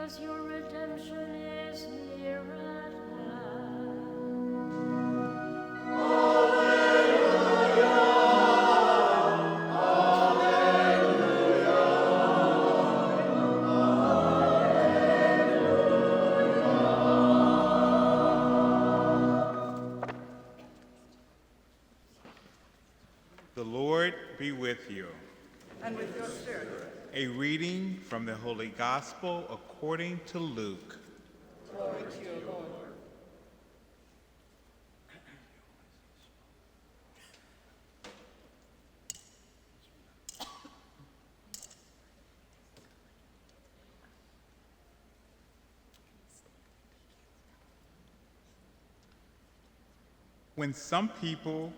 because your redemption is near at hand. The Lord be with you. And with your spirit. A reading from the Holy Gospel according to Luke. Glory to you, Lord. When some people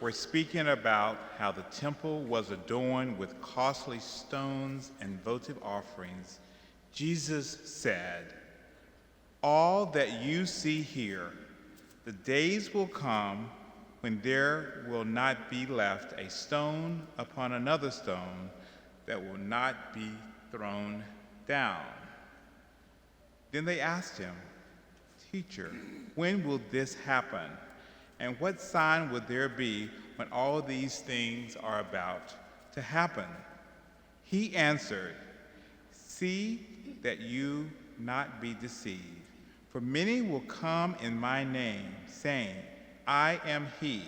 were speaking about how the temple was adorned with costly stones and votive offerings, Jesus said, "All that you see here, the days will come when there will not be left a stone upon another stone that will not be thrown down." Then they asked him, "Teacher, when will this happen? And what sign will there be when all these things are about to happen?" He answered, "See that you not be deceived. For many will come in my name, saying, 'I am he,'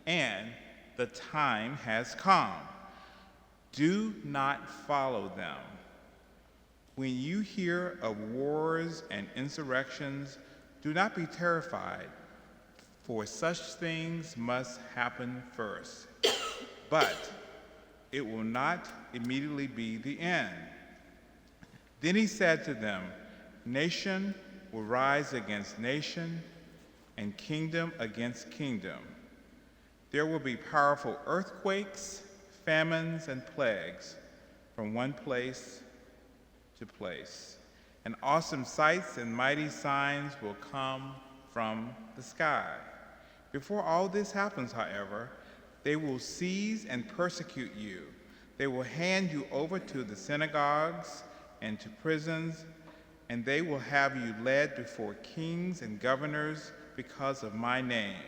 and 'the time has come.' Do not follow them. When you hear of wars and insurrections, do not be terrified, for such things must happen first. But it will not immediately be the end." Then he said to them, "Nation will rise against nation, and kingdom against kingdom. There will be powerful earthquakes, famines, and plagues from one place to place. And awesome sights and mighty signs will come from the sky. Before all this happens, however, they will seize and persecute you. They will hand you over to the synagogues and to prisons, and they will have you led before kings and governors because of my name.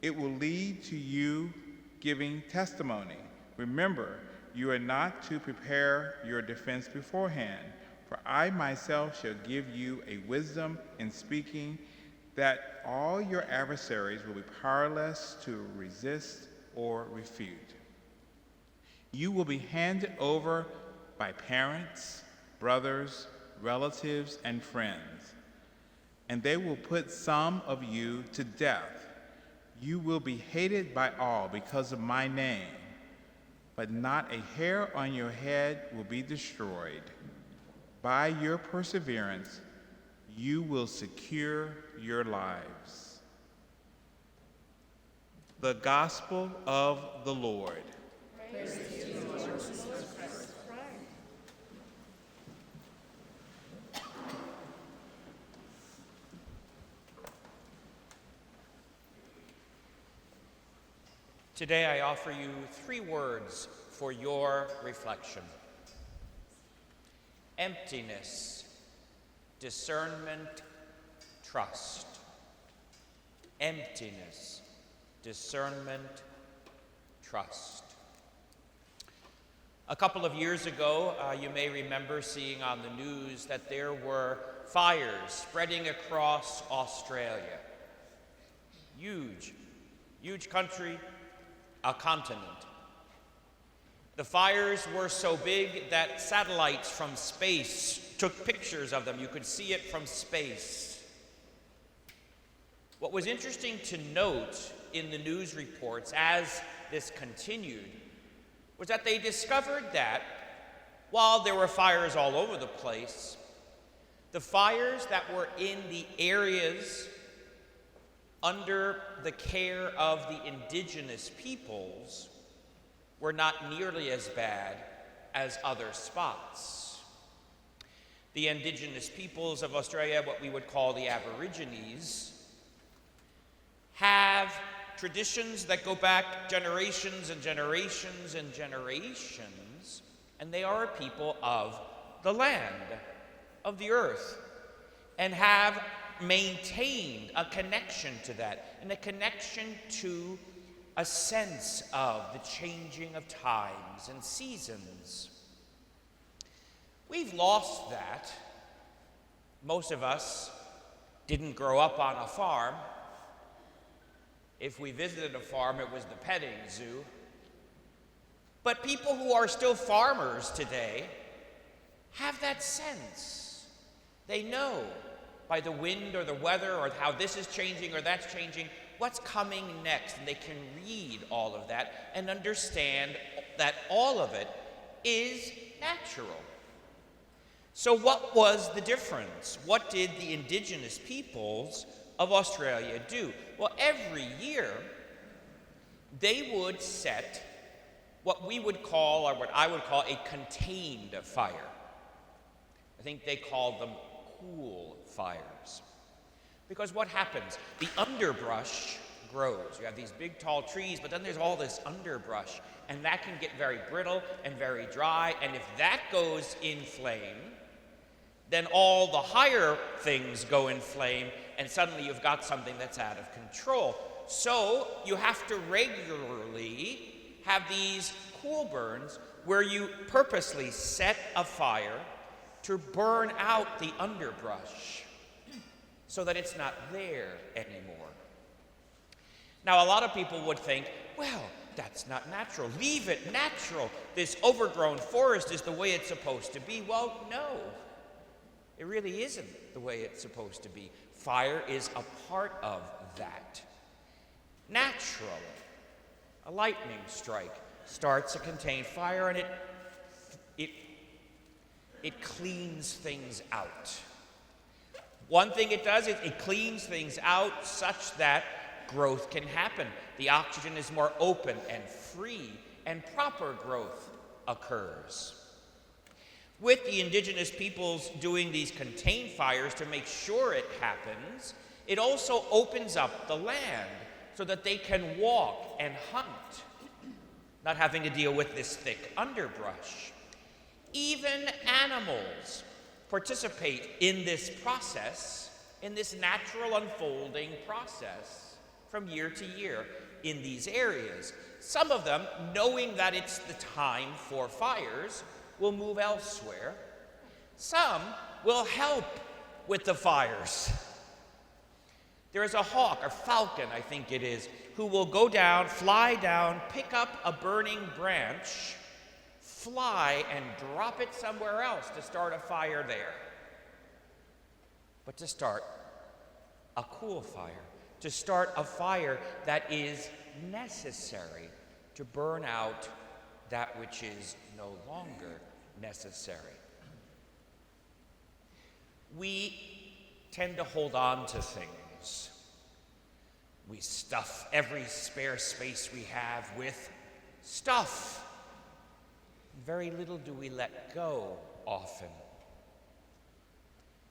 It will lead to you giving testimony. Remember, you are not to prepare your defense beforehand, for I myself shall give you a wisdom in speaking that all your adversaries will be powerless to resist or refute. You will be handed over by parents, brothers, relatives, and friends, and they will put some of you to death. You will be hated by all because of my name, but not a hair on your head will be destroyed. By your perseverance, you will secure your lives." The Gospel of the Lord. Praise to you, Lord Jesus Christ. Today I offer you 3 words for your reflection: emptiness, discernment, trust. Emptiness, discernment, trust. A couple of years ago, you may remember seeing on the news that there were fires spreading across Australia. Huge, huge country, a continent. The fires were so big that satellites from space took pictures of them. You could see it from space. What was interesting to note in the news reports as this continued was that they discovered that while there were fires all over the place, the fires that were in the areas under the care of the indigenous peoples were not nearly as bad as other spots. The indigenous peoples of Australia, what we would call the Aborigines, have traditions that go back generations and generations and generations, and they are a people of the land. of the earth and have maintained a connection to that, and a connection to a sense of the changing of times and seasons. We've lost that. Most of us didn't grow up on a farm. If we visited a farm, it was the petting zoo. But people who are still farmers today have that sense. They know by the wind or the weather or how this is changing or that's changing, what's coming next. And they can read all of that and understand that all of it is natural. So what was the difference? What did the indigenous peoples of Australia do? Well, every year they would set what we would call, or what I would call, a contained fire. I think they called them cool fires. Because what happens? The underbrush grows. You have these big tall trees, but then there's all this underbrush, and that can get very brittle and very dry, and if that goes in flame, then all the higher things go in flame, and suddenly you've got something that's out of control. So you have to regularly have these cool burns where you purposely set a fire to burn out the underbrush so that it's not there anymore. Now, a lot of people would think, well, that's not natural. Leave it natural. This overgrown forest is the way it's supposed to be. Well, no, it really isn't the way it's supposed to be. Fire is a part of that. Naturally, a lightning strike starts a contained fire, and it cleans things out. One thing it does is it cleans things out such that growth can happen. The oxygen is more open and free, and proper growth occurs. With the indigenous peoples doing these contained fires to make sure it happens, it also opens up the land so that they can walk and hunt, not having to deal with this thick underbrush. Even animals participate in this process, in this natural unfolding process from year to year in these areas. Some of them, knowing that it's the time for fires, will move elsewhere. Some will help with the fires. There is a hawk, or falcon, I think it is, who will go down, fly down, pick up a burning branch, fly and drop it somewhere else to start a fire there. But to start a cool fire, to start a fire that is necessary to burn out that which is no longer necessary. We tend to hold on to things. We stuff every spare space we have with stuff. Very little do we let go often.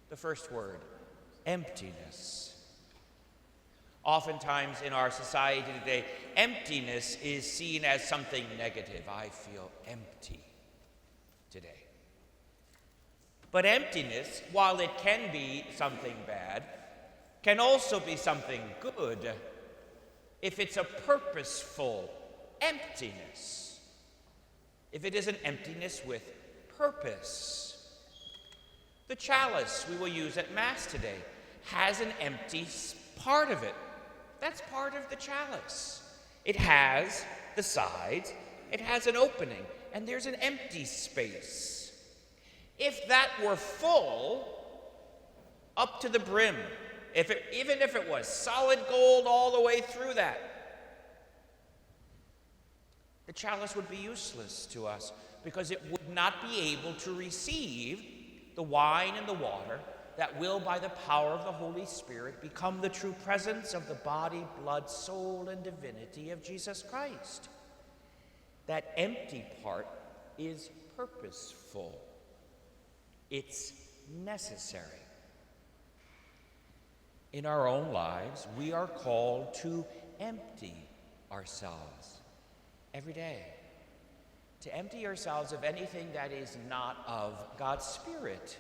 The first word, emptiness. Oftentimes in our society today, emptiness is seen as something negative. I feel empty today. But emptiness, while it can be something bad, can also be something good if it's a purposeful emptiness. If it is an emptiness with purpose. The chalice we will use at Mass today has an empty part of it. That's part of the chalice. It has the sides, it has an opening, and there's an empty space. If that were full, up to the brim, even if it was solid gold all the way through that, the chalice would be useless to us because it would not be able to receive the wine and the water that will, by the power of the Holy Spirit, become the true presence of the body, blood, soul, and divinity of Jesus Christ. That empty part is purposeful. It's necessary. In our own lives, we are called to empty ourselves every day. To empty ourselves of anything that is not of God's Spirit.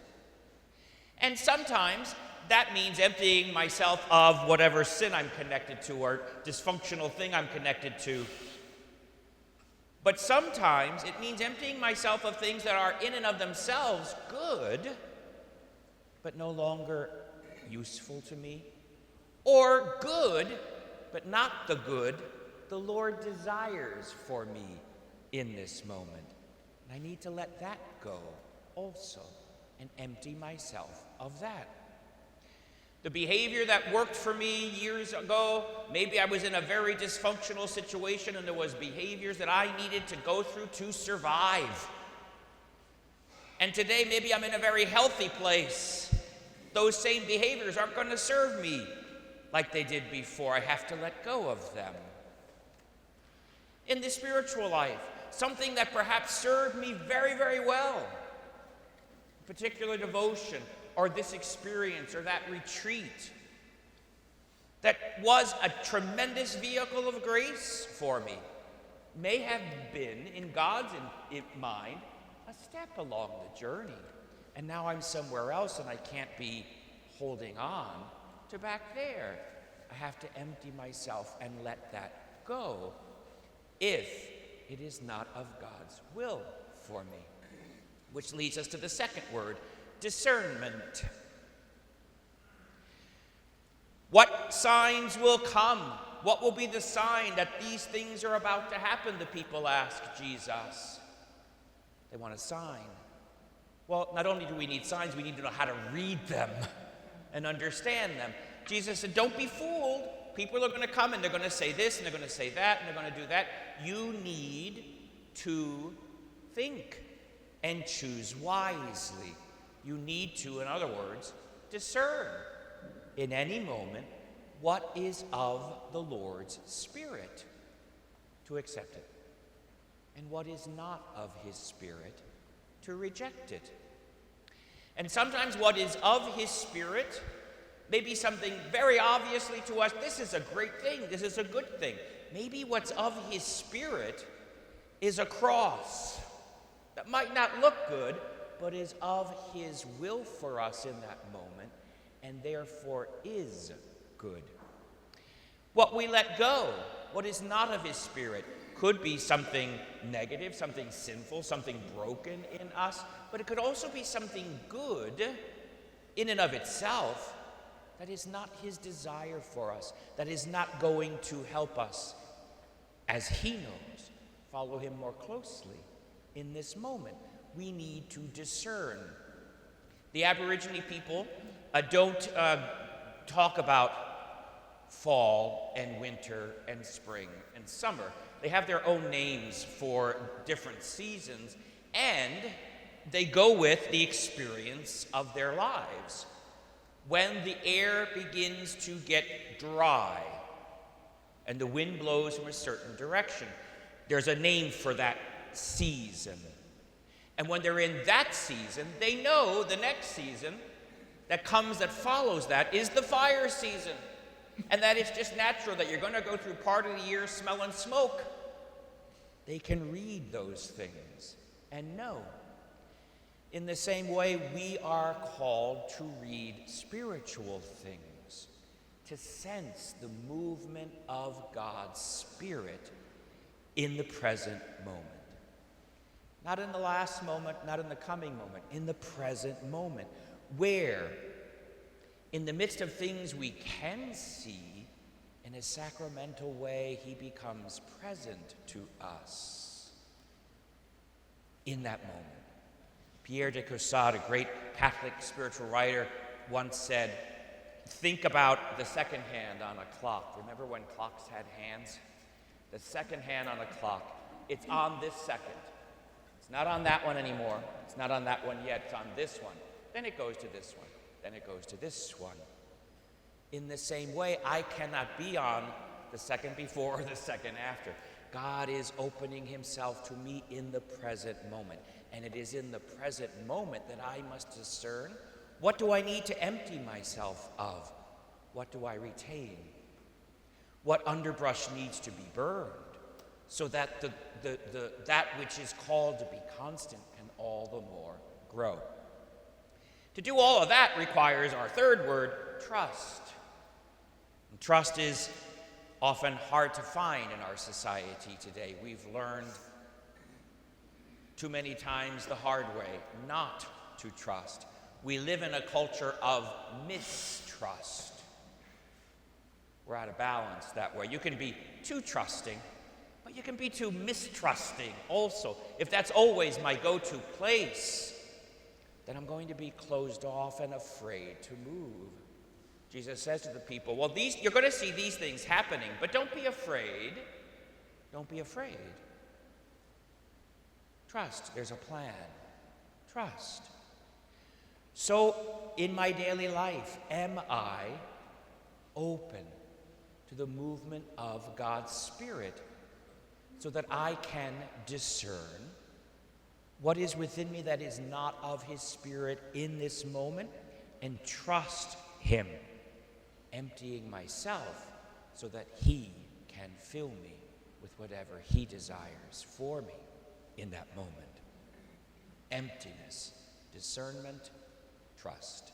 And sometimes that means emptying myself of whatever sin I'm connected to or dysfunctional thing I'm connected to. But sometimes it means emptying myself of things that are in and of themselves good, but no longer useful to me, or good, but not the good the Lord desires for me in this moment. And I need to let that go also and empty myself of that. The behavior that worked for me years ago, maybe I was in a very dysfunctional situation and there was behaviors that I needed to go through to survive. And today maybe I'm in a very healthy place. Those same behaviors aren't going to serve me like they did before. I have to let go of them. In the spiritual life, something that perhaps served me very, very well, particular devotion, or this experience, or that retreat, that was a tremendous vehicle of grace for me, may have been, in God's mind, a step along the journey. And now I'm somewhere else and I can't be holding on to back there. I have to empty myself and let that go if it is not of God's will for me. Which leads us to the second word, discernment. What signs will come? What will be the sign that these things are about to happen? The people ask Jesus. They want a sign. Well, not only do we need signs, we need to know how to read them and understand them. Jesus said, don't be fooled. People are going to come and they're going to say this and they're going to say that and they're going to do that. You need to think and choose wisely. You need to, in other words, discern in any moment what is of the Lord's Spirit, to accept it, and what is not of His Spirit, to reject it. And sometimes what is of His Spirit may be something very obviously to us, this is a great thing, this is a good thing. Maybe what's of His Spirit is a cross that might not look good, but is of His will for us in that moment, and therefore is good. What we let go, what is not of His Spirit, could be something negative, something sinful, something broken in us, but it could also be something good in and of itself that is not His desire for us, that is not going to help us, as He knows, follow Him more closely in this moment. We need to discern. The Aborigine people don't talk about fall and winter and spring and summer. They have their own names for different seasons, and they go with the experience of their lives. When the air begins to get dry and the wind blows from a certain direction, there's a name for that season. And when they're in that season, they know the next season that comes, that follows that, is the fire season. And that it's just natural that you're going to go through part of the year smelling smoke. They can read those things and know. In the same way, we are called to read spiritual things, to sense the movement of God's Spirit in the present moment. Not in the last moment, not in the coming moment, in the present moment, where, in the midst of things we can see, in a sacramental way, He becomes present to us in that moment. Pierre de Caussade, a great Catholic spiritual writer, once said, think about the second hand on a clock. Remember when clocks had hands? The second hand on a clock. It's on this second. It's not on that one anymore. It's not on that one yet. It's on this one. Then it goes to this one. Then it goes to this one. In the same way, I cannot be on the second before or the second after. God is opening Himself to me in the present moment. And it is in the present moment that I must discern, what do I need to empty myself of? What do I retain? What underbrush needs to be burned so that that which is called to be constant can all the more grow? To do all of that requires our third word, trust. And trust is often hard to find in our society today. We've learned too many times the hard way not to trust. We live in a culture of mistrust. We're out of balance that way. You can be too trusting, but you can be too mistrusting also. If that's always my go-to place, then I'm going to be closed off and afraid to move. Jesus says to the people, well, you're going to see these things happening, but don't be afraid. Don't be afraid. Trust. There's a plan. Trust. So, in my daily life, am I open to the movement of God's Spirit so that I can discern what is within me that is not of His Spirit in this moment and trust Him, emptying myself so that He can fill me with whatever He desires for me in that moment. Emptiness, discernment, trust.